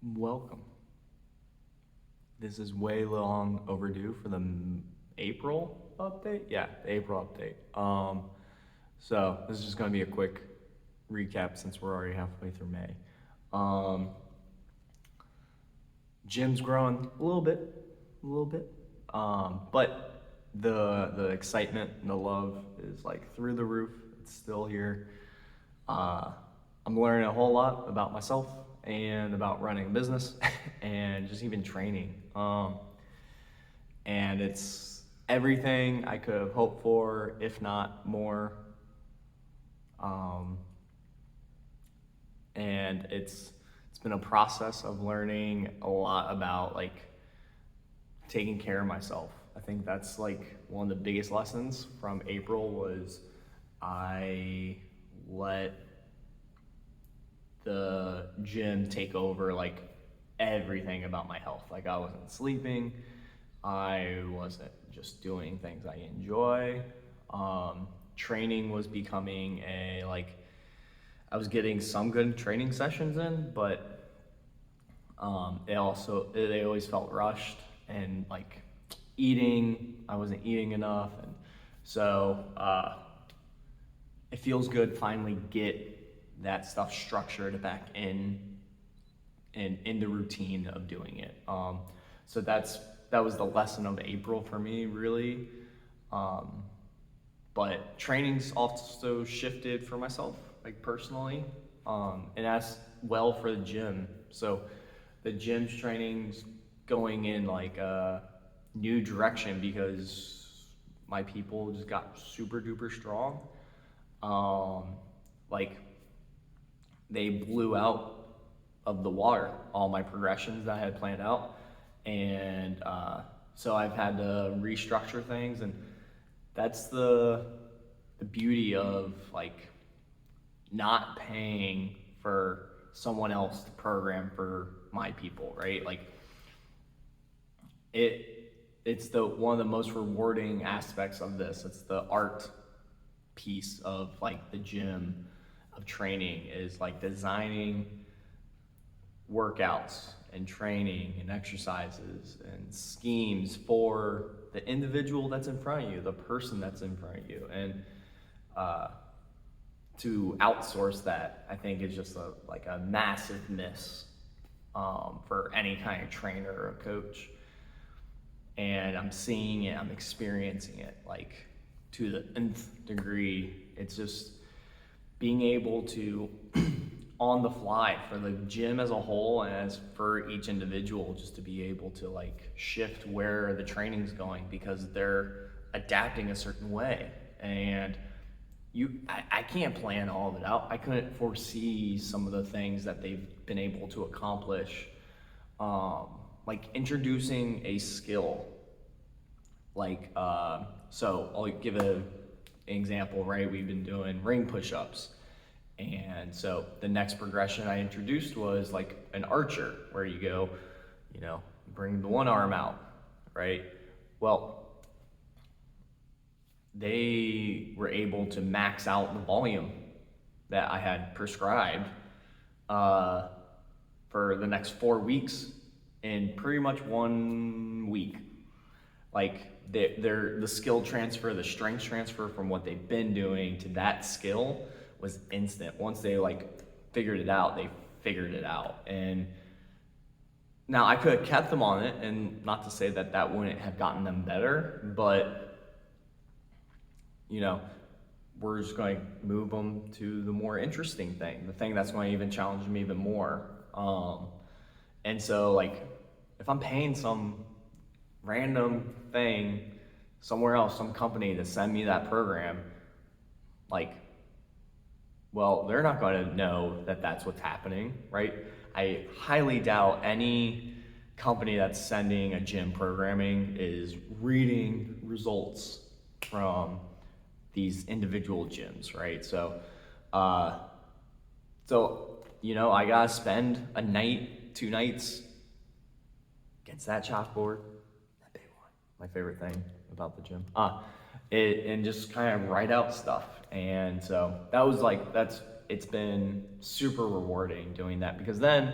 Welcome. This is way long overdue for the April update. Yeah, the April update. So this is just going to be a quick recap since we're already halfway through May. Um, Gym's growing a little bit. But the excitement and the love is like through the roof. It's still here. Uh, I'm learning a whole lot about myself and about running a business and just even training. And it's everything I could have hoped for, if not more. Um, and it's been a process of learning a lot about like taking care of myself. I think that's like one of the biggest lessons from April was I let the gym take over like everything about my health. Like I wasn't sleeping, I wasn't just doing things I enjoy. Training was becoming a like I was getting some good training sessions in, but they always felt rushed and like I wasn't eating enough, and so it feels good finally get that stuff structured back in the routine of doing it. So that was the lesson of April for me, really. Um, but training's also shifted for myself, like personally, and that's well for the gym. So the gym's training's going in like a new direction because my people just got super duper strong. Um, like they blew out of the water all my progressions that I had planned out, and so I've had to restructure things, and that's the beauty of like not paying for someone else to program for my people, right? Like it's the one of the most rewarding aspects of this. It's the art piece of like the gym of training is like designing workouts and training and exercises and schemes for the individual that's in front of you, the person that's in front of you, and uh, to outsource that, I think is just a massive miss for any kind of trainer or coach. And I'm seeing it, I'm experiencing it like to the nth degree. It's just being able to on the fly for the gym as a whole and as for each individual, just to be able to like shift where the training's going because they're adapting a certain way. And I can't plan all of it out. I couldn't foresee some of the things that they've been able to accomplish. Like introducing a skill, like so I'll give an example, right? We've been doing ring push-ups, and so the next progression I introduced was like an archer, where you go, bring the one arm out, right? Well, they were able to max out the volume that I had prescribed uh, for the next 4 weeks in pretty much 1 week. Like the skill transfer, the strength transfer from what they've been doing to that skill was instant. Once they like figured it out, they figured it out. And now I could have kept them on it, and not to say that that wouldn't have gotten them better, but you know, we're just going to move them to the more interesting thing, the thing that's going to even challenge them even more. And so, like, if I'm paying some random thing somewhere else, some company to send me that program, like, well, they're not going to know that that's what's happening, right? I highly doubt any company that's sending a gym programming is reading results from these individual gyms, right? Uh, I gotta spend a night, 2 nights against that chalkboard, that big one. My favorite thing about the gym. And just kind of write out stuff. And so it's been super rewarding doing that because then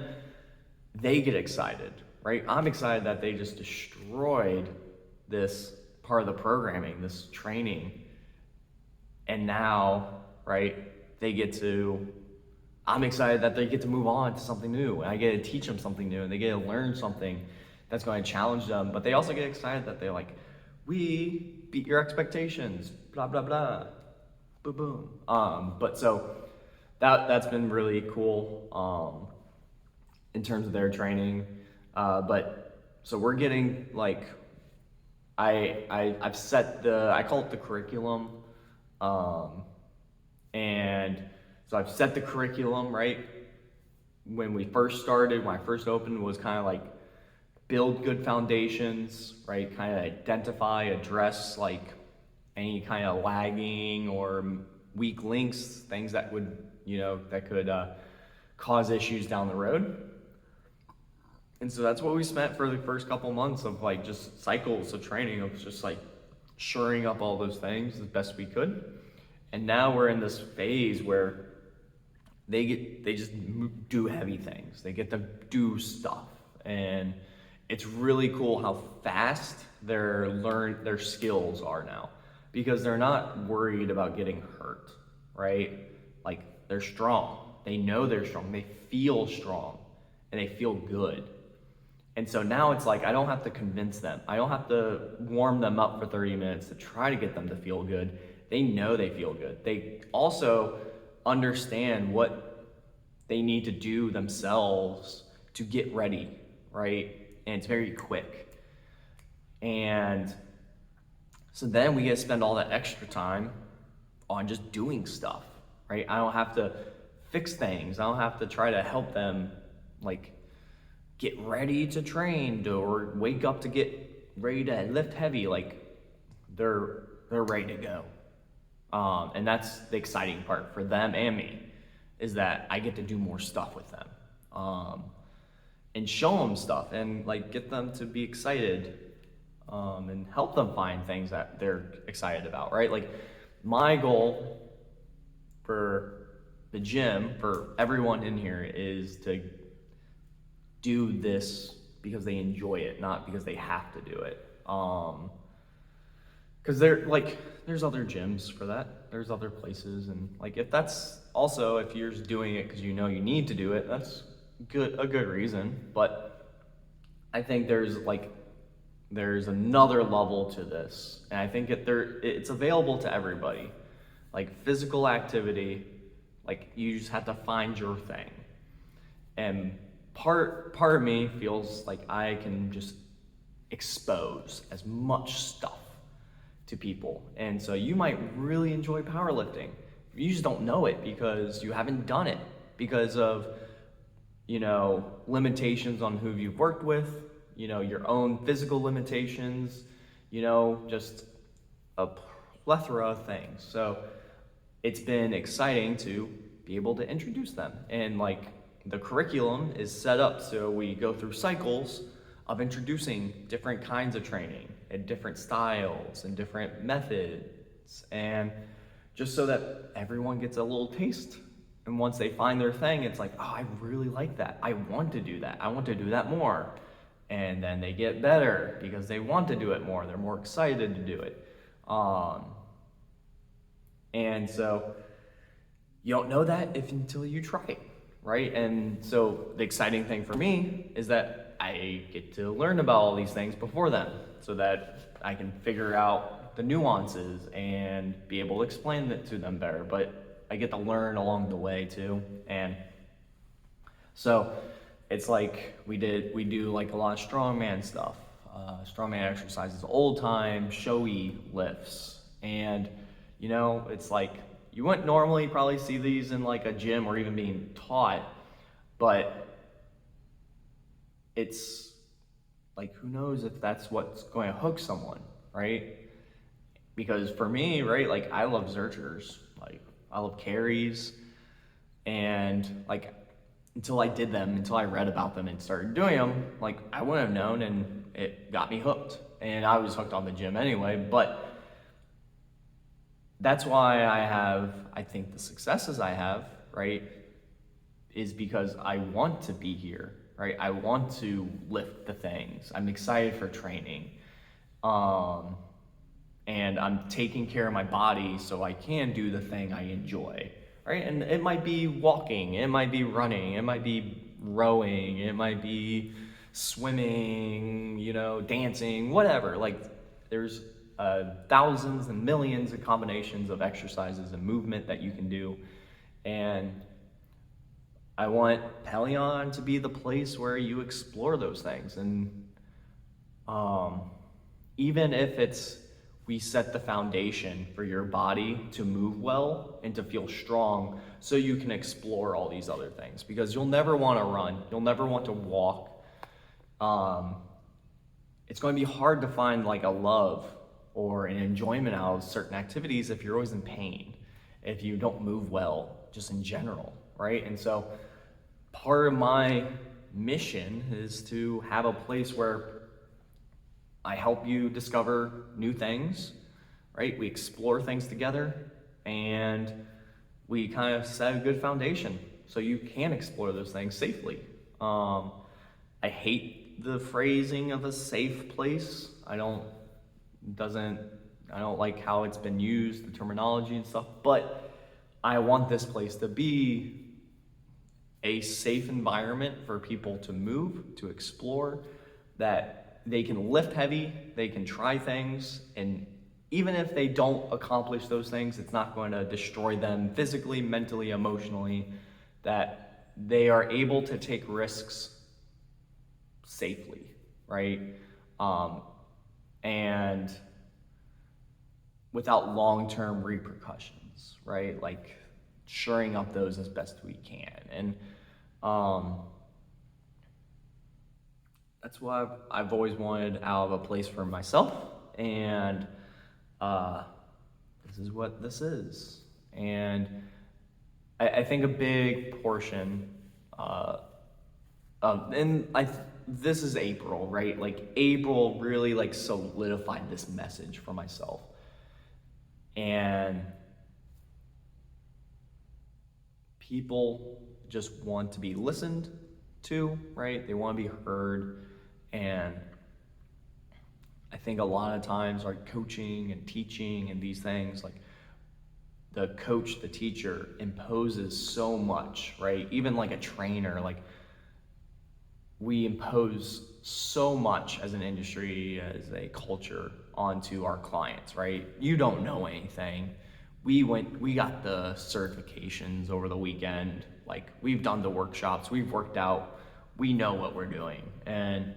they get excited, right? I'm excited that they just destroyed this part of the programming, this training. And now, right, I'm excited that they get to move on to something new. And I get to teach them something new and they get to learn something that's going to challenge them. But they also get excited that they're like, we beat your expectations, blah, blah, blah, boom, boom. But so that's been really cool in terms of their training. But so we're getting like, I've set I call it the curriculum. And so I've set the curriculum, right? When I first opened, was kind of like build good foundations, right? Kind of identify, address like any kind of lagging or weak links, things that would, that could cause issues down the road. And so that's what we spent for the first couple months of like just cycles of training, of just like shoring up all those things as best we could. And now we're in this phase where they just do heavy things. They get to do stuff. And it's really cool how fast their skills are now, because they're not worried about getting hurt, right? Like, they're strong. They know they're strong. They feel strong and they feel good. And so now it's like, I don't have to convince them. I don't have to warm them up for 30 minutes to try to get them to feel good. They know they feel good. They also understand what they need to do themselves to get ready, right? And it's very quick. And so then we get to spend all that extra time on just doing stuff, right? I don't have to fix things. I don't have to try to help them like get ready to train or wake up to get ready to lift heavy. Like, they're ready to go. And that's the exciting part for them and me, is that I get to do more stuff with them, and show them stuff and like get them to be excited, and help them find things that they're excited about, right? Like, my goal for the gym, for everyone in here, is to do this because they enjoy it, not because they have to do it. Because there's other gyms for that. There's other places, and like if you're just doing it because you know you need to do it, that's a good reason. But I think there's another level to this, and I think it's available to everybody. Like, physical activity, like, you just have to find your thing. And part of me feels like I can just expose as much stuff to people. And so you might really enjoy powerlifting. You just don't know it because you haven't done it, because of, limitations on who you've worked with, your own physical limitations, just a plethora of things. So it's been exciting to be able to introduce them. And like, the curriculum is set up so we go through cycles of introducing different kinds of training and different styles and different methods, and just so that everyone gets a little taste. And once they find their thing, it's like, oh, I really like that. I want to do that. I want to do that more. And then they get better because they want to do it more. They're more excited to do it. And so you don't know that until you try it, right? And so the exciting thing for me is that I get to learn about all these things before them, so that I can figure out the nuances and be able to explain it to them better. But I get to learn along the way too. And so it's like we do like a lot of strongman stuff, strongman exercises, old time showy lifts. And it's like, you wouldn't normally probably see these in like a gym or even being taught, but it's like, who knows if that's what's going to hook someone, right? Because for me, right, like, I love Zerchers, like, I love carries, and like, until I read about them and started doing them, like, I wouldn't have known, and it got me hooked. And I was hooked on the gym anyway, but that's why I think the successes I have, right, is because I want to be here. right? I want to lift the things. I'm excited for training. Um, and I'm taking care of my body so I can do the thing I enjoy, right? And it might be walking, it might be running, it might be rowing, it might be swimming, dancing, whatever. Like there's thousands and millions of combinations of exercises and movement that you can do. And I want Pelion to be the place where you explore those things. And um, even if we set the foundation for your body to move well and to feel strong so you can explore all these other things, because you'll never want to run, you'll never want to walk. It's going to be hard to find like a love or an enjoyment out of certain activities if you're always in pain, if you don't move well, just in general, right? And so part of my mission is to have a place where I help you discover new things, right? We explore things together and we kind of set a good foundation so you can explore those things safely. I hate the phrasing of a safe place. I don't like how it's been used, the terminology and stuff, but I want this place to be a safe environment for people to move, to explore, that they can lift heavy, they can try things, and even if they don't accomplish those things, it's not going to destroy them physically, mentally, emotionally, that they are able to take risks safely, right? And without long-term repercussions, right? Like shoring up those as best we can. And that's what I've always wanted out of a place for myself. And this is what this is. And I think a big portion, this is April, right? Like April really like solidified this message for myself. And people just want to be listened to, right? They want to be heard. And I think a lot of times like coaching and teaching and these things, like the coach, the teacher imposes so much, right? Even like a trainer, like we impose so much as an industry, as a culture onto our clients, right? You don't know anything. We got the certifications over the weekend. Like we've done the workshops, we've worked out, we know what we're doing. And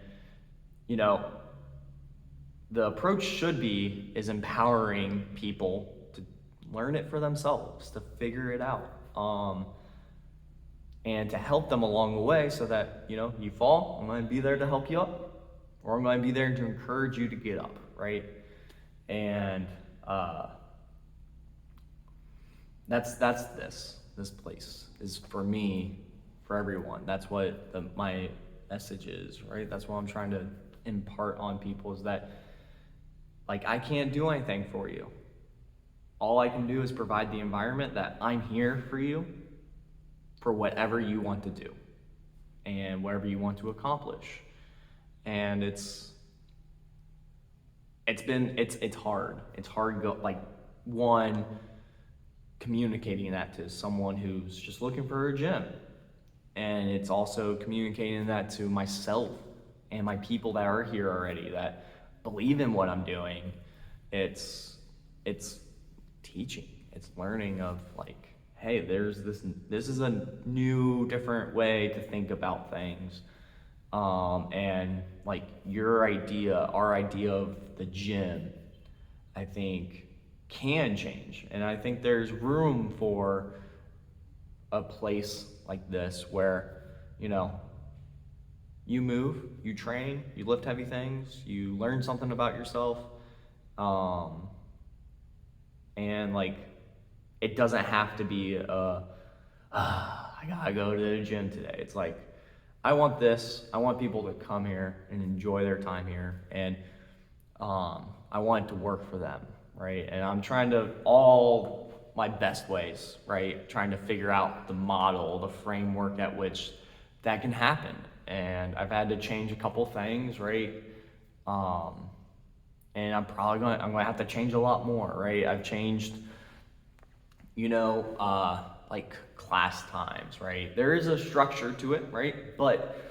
the approach should be is empowering people to learn it for themselves, to figure it out, and to help them along the way so that, you fall, I'm going to be there to help you up, or I'm going to be there to encourage you to get up, right? And that's this place is for me, for everyone. That's what my message is, right? That's what I'm trying to impart on people, is that like I can't do anything for you. All I can do is provide the environment that I'm here for you for whatever you want to do and whatever you want to accomplish. And it's hard. It's hard communicating that to someone who's just looking for a gym. And it's also communicating that to myself and my people that are here already that believe in what I'm doing. It's teaching. It's learning of like, hey, there's this is a new, different way to think about things. And like our idea of the gym, I think can change. And I think there's room for a place like this where, you move, you train, you lift heavy things, you learn something about yourself. And like, it doesn't have to be I gotta go to the gym today. It's like, I want people to come here and enjoy their time here. And I want it to work for them, right? And I'm trying to all my best ways, right? Trying to figure out the model, the framework at which that can happen. and I've had to change a couple things, right? And I'm gonna have to change a lot more, right? I've changed, like class times, right? There is a structure to it, right? But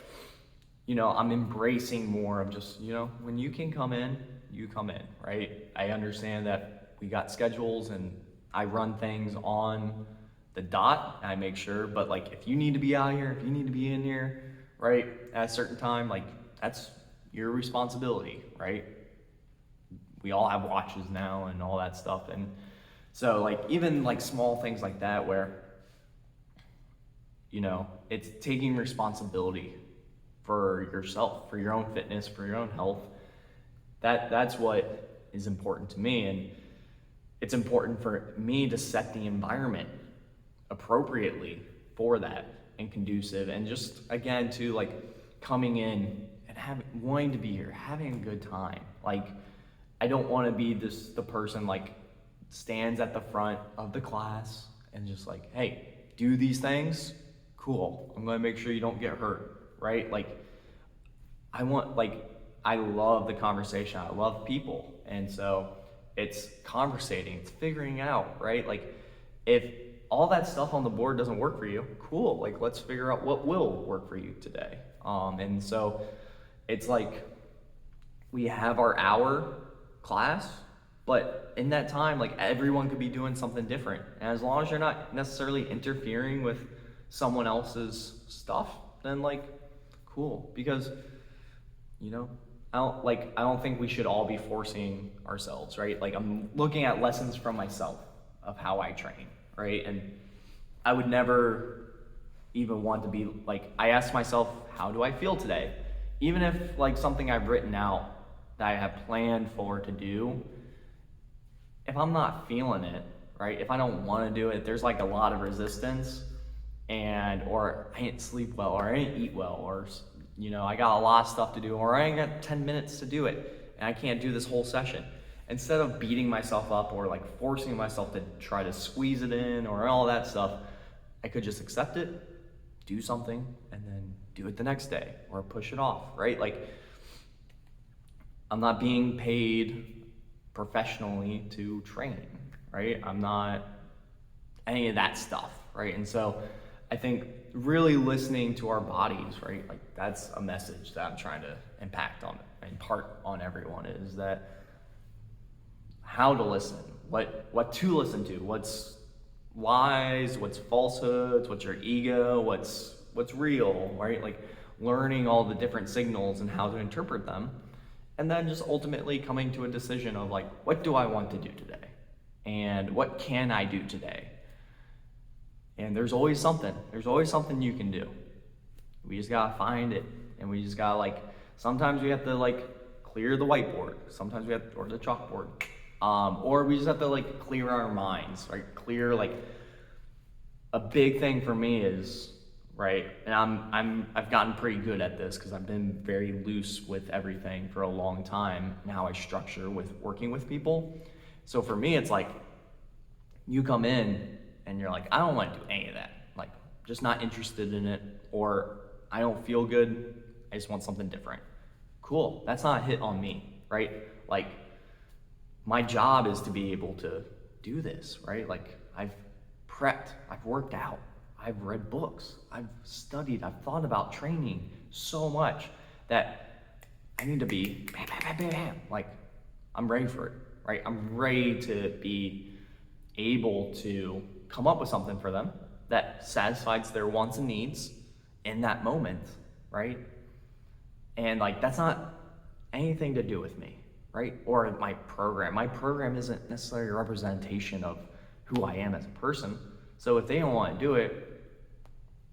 I'm embracing more of just, when you can come in, you come in, right? I understand that we got schedules and I run things on the dot, and I make sure, but like if you need to be out here, if you need to be in here, right, at a certain time, like that's your responsibility, right? We all have watches now and all that stuff. And so like even like small things like that where, it's taking responsibility for yourself, for your own fitness, for your own health. That's what is important to me. And it's important for me to set the environment appropriately for that and conducive. And just again, to like coming in and wanting to be here, having a good time. Like, I don't want to be the person like stands at the front of the class and just like, hey, do these things. Cool. I'm going to make sure you don't get hurt, right? Like, I love the conversation. I love people. And so it's conversating, it's figuring out, right? Like, if all that stuff on the board doesn't work for you, cool. Like, let's figure out what will work for you today. And so it's like we have our hour class, but in that time, like everyone could be doing something different. And as long as you're not necessarily interfering with someone else's stuff, then like, cool. Because, I don't think we should all be forcing ourselves, right? Like, I'm looking at lessons from myself of how I train, right? And I would never even want to be like, I ask myself, how do I feel today? Even if like something I've written out that I have planned for to do, if I'm not feeling it, right? If I don't want to do it, there's like a lot of resistance, or I didn't sleep well, or I didn't eat well, or I got a lot of stuff to do, or I ain't got 10 minutes to do it, and I can't do this whole session. Instead of beating myself up or like forcing myself to try to squeeze it in or all that stuff, I could just accept it, do something, and then do it the next day or push it off, right? Like, I'm not being paid professionally to train, right? I'm not any of that stuff, right? And so I think really listening to our bodies, right? Like, that's a message that I'm trying to impart on everyone, is that how to listen, what to listen to, what's lies, what's falsehoods, what's your ego, what's real, right? Like, learning all the different signals and how to interpret them. And then just ultimately coming to a decision of like, what do I want to do today? And what can I do today? And there's always something you can do. We just gotta find it. And we just gotta like, sometimes we have to like clear the whiteboard. Sometimes we have or the chalkboard. Or we just have to like clear our minds, right? Clear, like, a big thing for me is, right, and I've gotten pretty good at this because I've been very loose with everything for a long time and how I structure with working with people. So for me, it's like, you come in and you're like, I don't want to do any of that. Like, just not interested in it, or I don't feel good, I just want something different. Cool, that's not a hit on me, right? Like, my job is to be able to do this, right? Like, I've prepped, I've worked out, I've read books, I've studied, I've thought about training so much that I need to be bam, bam, bam, bam, bam. Like, I'm ready for it, right? I'm ready to be able to come up with something for them that satisfies their wants and needs in that moment, right? And like, that's not anything to do with me, right? Or my program. My program isn't necessarily a representation of who I am as a person. So if they don't want to do it,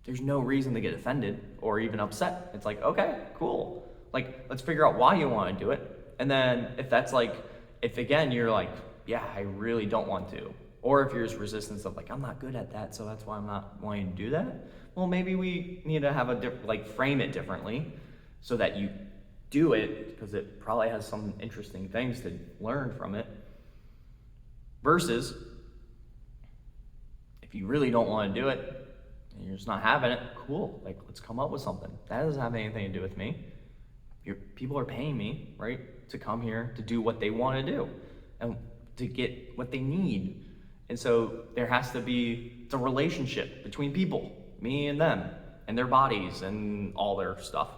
there's no reason to get offended or even upset. It's like, okay, cool. Like, let's figure out why you want to do it. And then if that's like, if again, you're like, yeah, I really don't want to. Or if there's resistance of like, I'm not good at that, so that's why I'm not wanting to do that. Well, maybe we need to have frame it differently so that you do it, because it probably has some interesting things to learn from it. Versus, if you really don't want to do it, and you're just not having it, cool. Like, let's come up with something. That doesn't have anything to do with me. People are paying me, right, to come here to do what they want to do and to get what they need. And so there has to be the relationship between people, me and them, and their bodies and all their stuff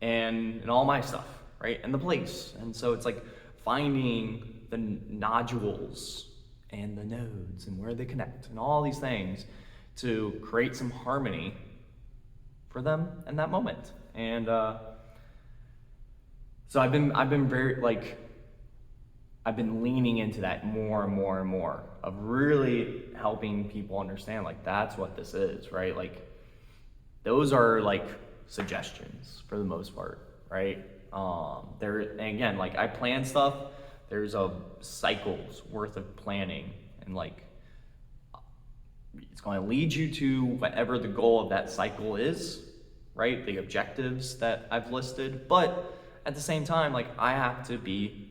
and all my stuff, right, and the place. And so it's like finding the nodules and the nodes and where they connect and all these things to create some harmony for them in that moment. And so I've been very like, I've been leaning into that more and more and more of really helping people understand like that's what this is, right? Like those are like suggestions for the most part, right? There, and again, like I plan stuff. There's a cycle's worth of planning, and like it's going to lead you to whatever the goal of that cycle is, right? The objectives that I've listed, but at the same time, like I have to be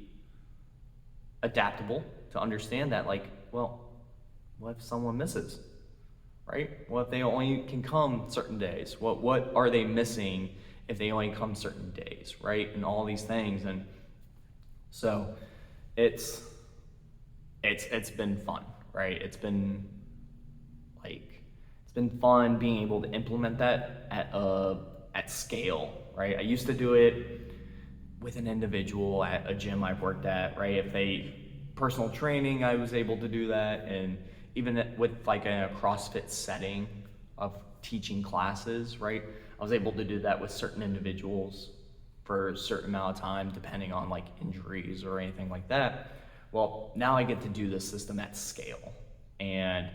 adaptable to understand that, like, well, what if someone misses, right? What if they only can come certain days? What are they missing if they only come certain days, right? And all these things. And so it's been fun, right? It's been fun being able to implement that at scale, right? I used to do it with an individual at a gym I've worked at, right? If they personal training, I was able to do that, and even with like a CrossFit setting of teaching classes, right? I was able to do that with certain individuals for a certain amount of time, depending on like injuries or anything like that. Well, now I get to do this system at scale, and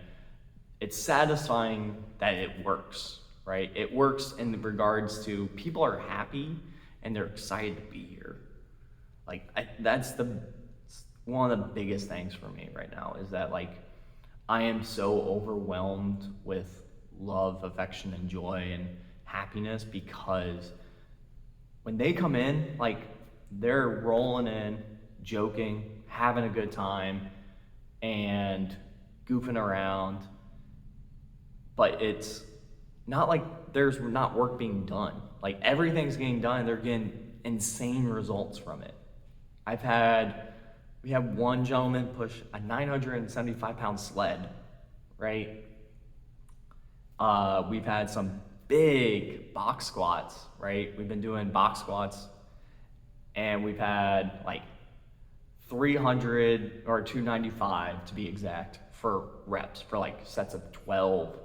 it's satisfying that it works, right? It works in regards to people are happy and they're excited to be here. Like that's one of the biggest things for me right now is that like I am so overwhelmed with love, affection, and joy and happiness because when they come in, like they're rolling in, joking, having a good time, and goofing around. But it's not like there's not work being done. Like everything's getting done and they're getting insane results from it. We have one gentleman push a 975-pound sled, right? We've had some big box squats, right? We've been doing box squats, and we've had like 300 or 295 to be exact for reps, for like sets of 12,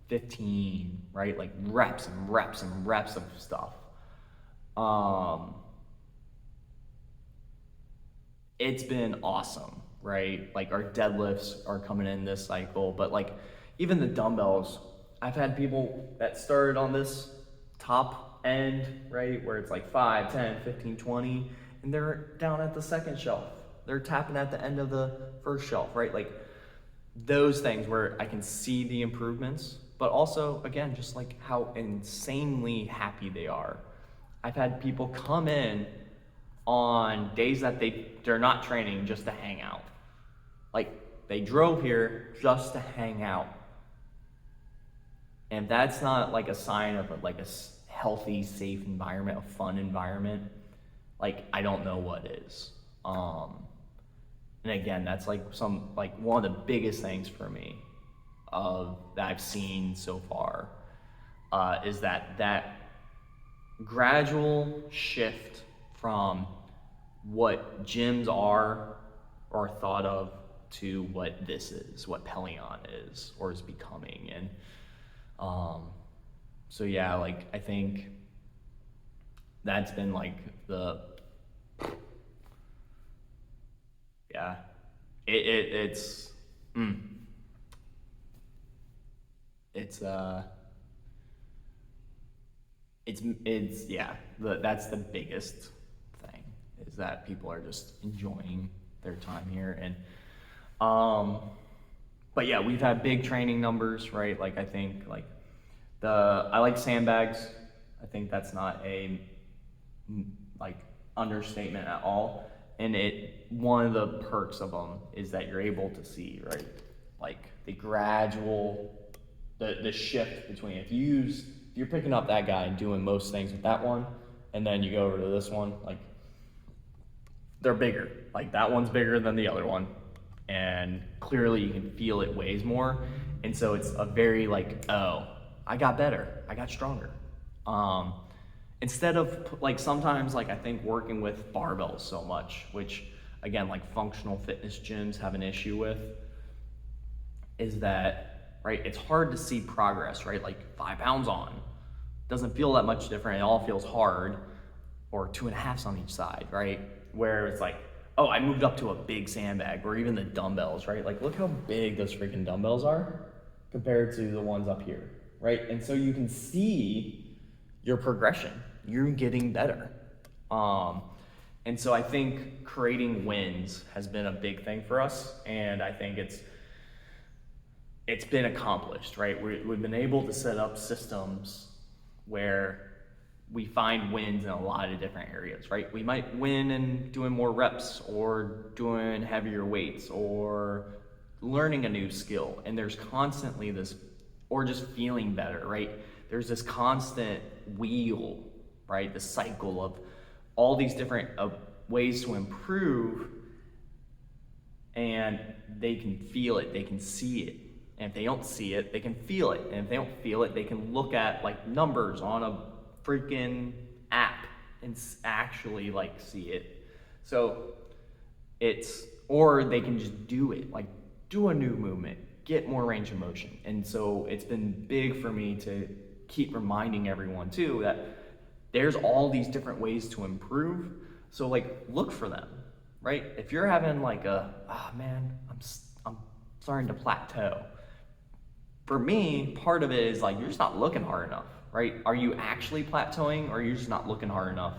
15, right? Like reps and reps and reps of stuff. It's been awesome, right? Like our deadlifts are coming in this cycle, but like even the dumbbells, I've had people that started on this top end, right? Where it's like 5, 10, 15, 20, and they're down at the second shelf. They're tapping at the end of the first shelf, right? Like those things where I can see the improvements, but also again, just like how insanely happy they are. I've had people come in on days that they're not training just to hang out. Like they drove here just to hang out. And if that's not like a sign of a healthy, safe environment, a fun environment, like I don't know what is. And again, that's like one of the biggest things for me that I've seen so far is that gradual shift from what gyms are or thought of to what this is, what Pelion is or is becoming. And so yeah, like I think that's been like yeah, it's yeah, that's the biggest thing is that people are just enjoying their time here. And but yeah, we've had big training numbers, right? Like I think like I like sandbags. I think that's not a like understatement at all. And one of the perks of them is that you're able to see, right? Like the gradual the shift between if you're picking up that guy and doing most things with that one, and then you go over to this one, like they're bigger. Like that one's bigger than the other one, and clearly you can feel it weighs more, and so it's a very like, oh, I got better, I got stronger. Instead of like sometimes like I think working with barbells so much, which again like functional fitness gyms have an issue with, is that right, it's hard to see progress, right? Like 5 pounds on doesn't feel that much different. It all feels hard, or 2.5s on each side, right? Where it's like, oh, I moved up to a big sandbag, or even the dumbbells, right? Like, look how big those freaking dumbbells are compared to the ones up here, right? And so you can see your progression. You're getting better. And so I think creating wins has been a big thing for us, and I think it's been accomplished, right? We've been able to set up systems where we find wins in a lot of different areas, right? We might win in doing more reps, or doing heavier weights, or learning a new skill. And there's constantly this, or just feeling better, right? There's this constant wheel, right? The cycle of all these different ways to improve, and they can feel it, they can see it. And if they don't see it, they can feel it. And if they don't feel it, they can look at like numbers on a freaking app and actually like see it. So or they can just do it, like do a new movement, get more range of motion. And so it's been big for me to keep reminding everyone too that there's all these different ways to improve. So like look for them, right? If you're having like man, I'm starting to plateau. For me, part of it is like, you're just not looking hard enough, right? Are you actually plateauing, or are you just not looking hard enough?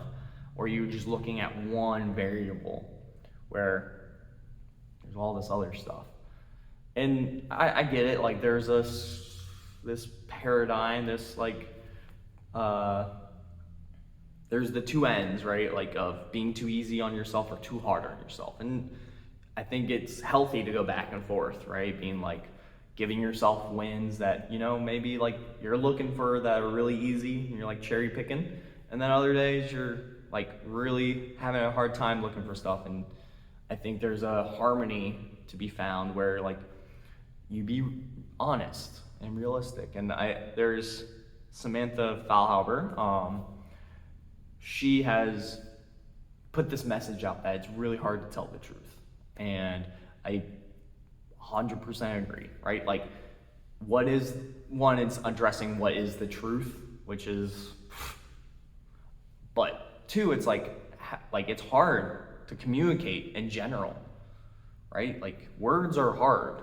Or are you just looking at one variable where there's all this other stuff? And I get it, like there's this paradigm, this like, there's the two ends, right? Like of being too easy on yourself or too hard on yourself. And I think it's healthy to go back and forth, right? Being like, giving yourself wins that, maybe like you're looking for that are really easy and you're like cherry picking. And then other days you're like really having a hard time looking for stuff. And I think there's a harmony to be found where like you be honest and realistic. And there's Samantha Fallhauber. She has put this message out that it's really hard to tell the truth. And I 100% agree, right? Like, it's addressing what is the truth, which is, but two, it's like it's hard to communicate in general, right? Like words are hard.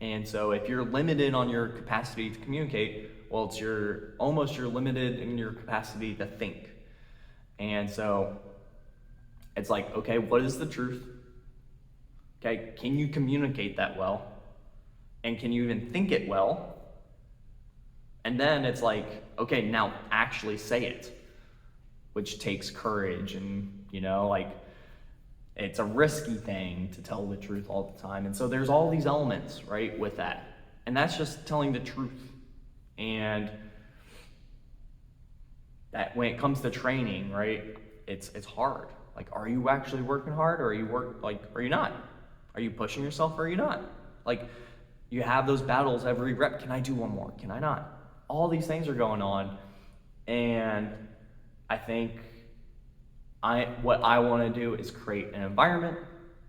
And so if you're limited on your capacity to communicate, well, you're limited in your capacity to think. And so it's like, okay, what is the truth? Okay, can you communicate that well? And can you even think it well? And then it's like, okay, now actually say it, which takes courage. And, like it's a risky thing to tell the truth all the time. And so there's all these elements, right, with that. And that's just telling the truth. And that when it comes to training, right, it's hard. Like, are you actually working hard, or are you not? Are you pushing yourself, or are you not? Like, you have those battles every rep. Can I do one more? Can I not? All these things are going on. And I think what I want to do is create an environment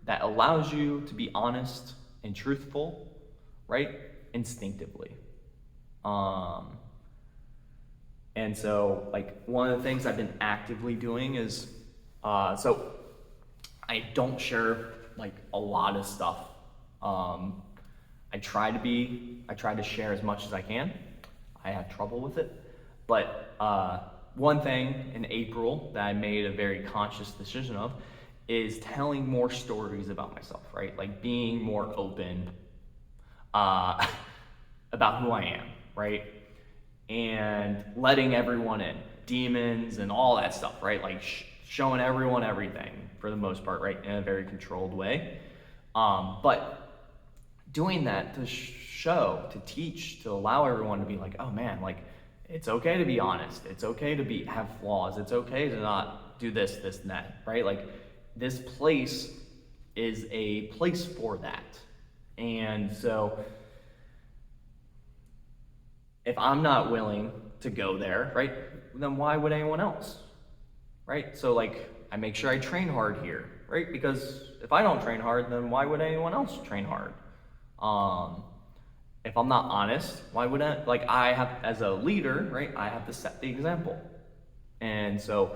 that allows you to be honest and truthful, right? Instinctively. And so, like, one of the things I've been actively doing is, so I don't share like a lot of stuff. I try to share as much as I can. I have trouble with it. But one thing in April that I made a very conscious decision of is telling more stories about myself, right? Like being more open about who I am, right? And letting everyone in, demons and all that stuff, right? Like showing everyone everything for the most part, right? In a very controlled way. But doing that to show, to teach, to allow everyone to be like, oh man, like it's okay to be honest. It's okay to have flaws. It's okay to not do this, this, and that, right? Like this place is a place for that. And so if I'm not willing to go there, right, then why would anyone else? Right? So like I make sure I train hard here, right? Because if I don't train hard, then why would anyone else train hard? Um, if I'm not honest, why would I? Like I have, as a leader, right? I have to set the example, and so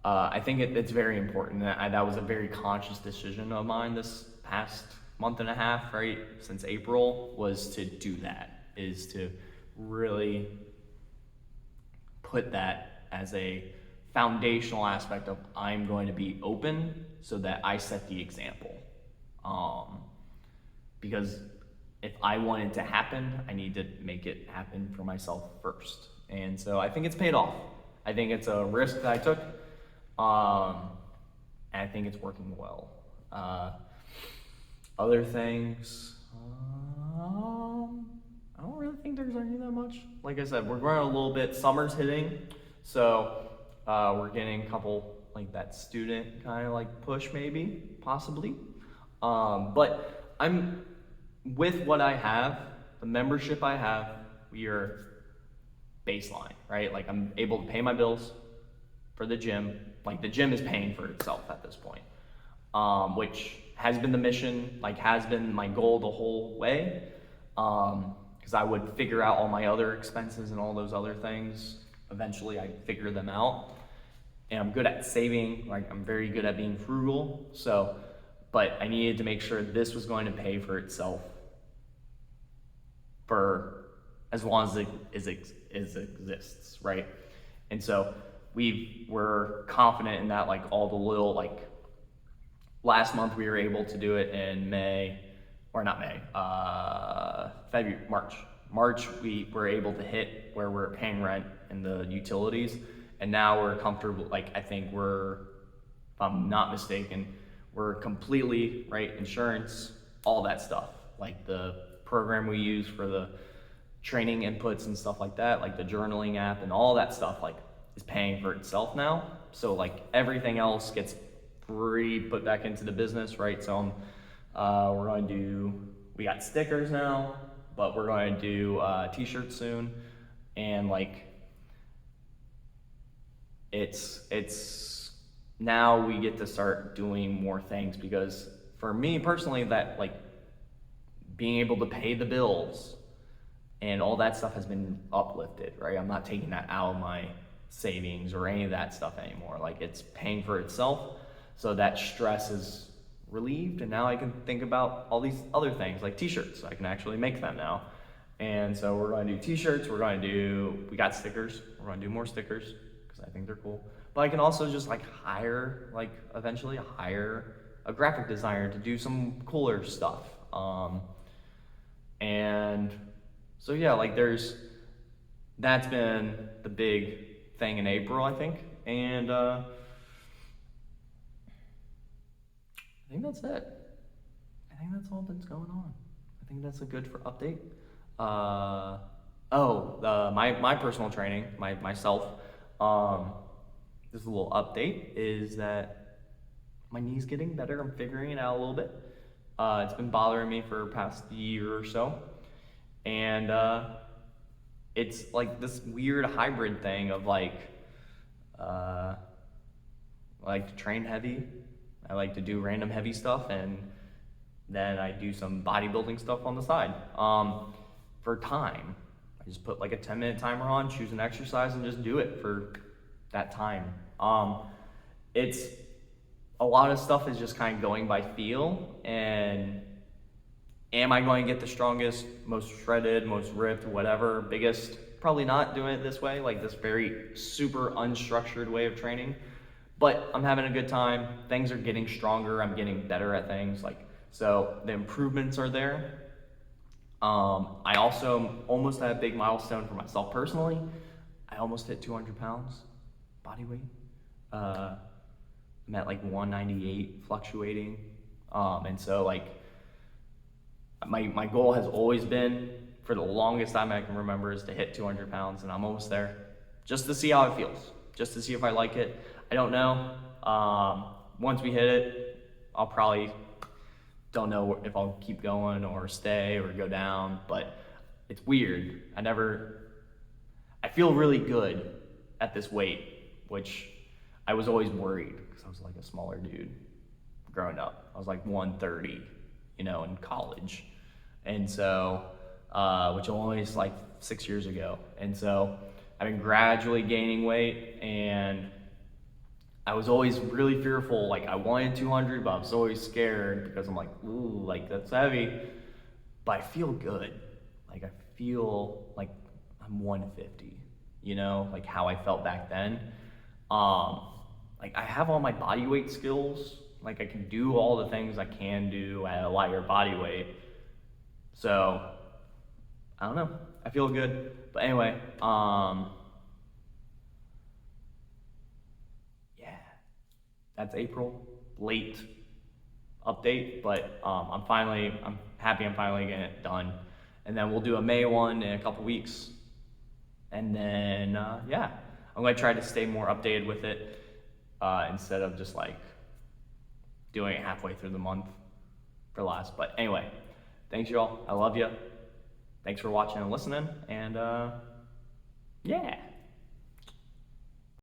I think it's very important. That was a very conscious decision of mine this past month and a half, right? Since April, was to do that. Is to really put that as a foundational aspect of I'm going to be open so that I set the example. Because if I want it to happen, I need to make it happen for myself first. And so I think it's paid off. I think it's a risk that I took, and I think it's working well. Other things, I don't really think there's any that much. Like I said, we're growing a little bit. Summer's hitting, so we're getting a couple like that student kind of like push, maybe, possibly. But I'm with what I have, the membership I have. We are baseline, right? Like I'm able to pay my bills for the gym. Like the gym is paying for itself at this point, which has been the mission, like has been my goal the whole way. Because I would figure out all my other expenses and all those other things. Eventually, I figure them out, and I'm good at saving. Like I'm very good at being frugal. So, but I needed to make sure this was going to pay for itself for as long as it exists, right? And so we're confident in that. Like all the little like last month we were able to do it in May, or not May, February, March, we were able to hit where we're paying rent and the utilities, and now we're comfortable. Like I think if I'm not mistaken, we're completely, right, insurance, all that stuff, like the program we use for the training inputs and stuff like that, like the journaling app and all that stuff, like is paying for itself now. So like everything else gets put back into the business, right? So we got stickers now, but we're going to do t-shirts soon. And like, it's now we get to start doing more things, because for me personally, that like being able to pay the bills and all that stuff has been uplifted, right? I'm not taking that out of my savings or any of that stuff anymore. Like it's paying for itself. So that stress is relieved, and now I can think about all these other things like t-shirts. I can actually make them now. And so we're going to do t-shirts. We got stickers. We're going to do more stickers because I think they're cool. But I can also just like eventually hire a graphic designer to do some cooler stuff. And so yeah, like that's been the big thing in April, I think. And I think that's it. I think that's all that's going on. I think that's a good for update. My personal training, myself. Just a little update is that my knee's getting better. I'm figuring it out a little bit. It's been bothering me for the past year or so, and it's like this weird hybrid thing of like, I like to train heavy. I like to do random heavy stuff, and then I do some bodybuilding stuff on the side. For time, I just put like a 10-minute timer on, choose an exercise, and just do it for that time. It's a lot of stuff is just kind of going by feel, and am I going to get the strongest, most shredded, most ripped, whatever, biggest? Probably not doing it this way, like this very super unstructured way of training. But I'm having a good time. Things are getting stronger. I'm getting better at things. So the improvements are there. I also almost had a big milestone for myself personally. I almost hit 200 pounds body weight. I'm at like 198 fluctuating. And so like My goal has always been, for the longest time I can remember, is to hit 200 pounds, and I'm almost there. Just to see how it feels, just to see if I like it. I don't know. Once we hit it, I'll probably, don't know if I'll keep going or stay or go down, but it's weird. I feel really good at this weight, which I was always worried because I was like a smaller dude growing up. I was like 130, in college. And so, which was always like 6 years ago. And so I've been gradually gaining weight, and I was always really fearful. Like, I wanted 200, but I was always scared because I'm like, ooh, like that's heavy. But I feel good. Like, I feel like I'm 150, like how I felt back then. Like, I have all my body weight skills. Like, I can do all the things I can do at a lighter body weight. So, I don't know. I feel good. But anyway, yeah, that's April, late update, but I'm happy I'm finally getting it done. And then we'll do a May one in a couple weeks. And then, yeah, I'm gonna try to stay more updated with it, instead of just like doing it halfway through the month for last. But anyway, thanks y'all. I love you. Thanks for watching and listening. And yeah.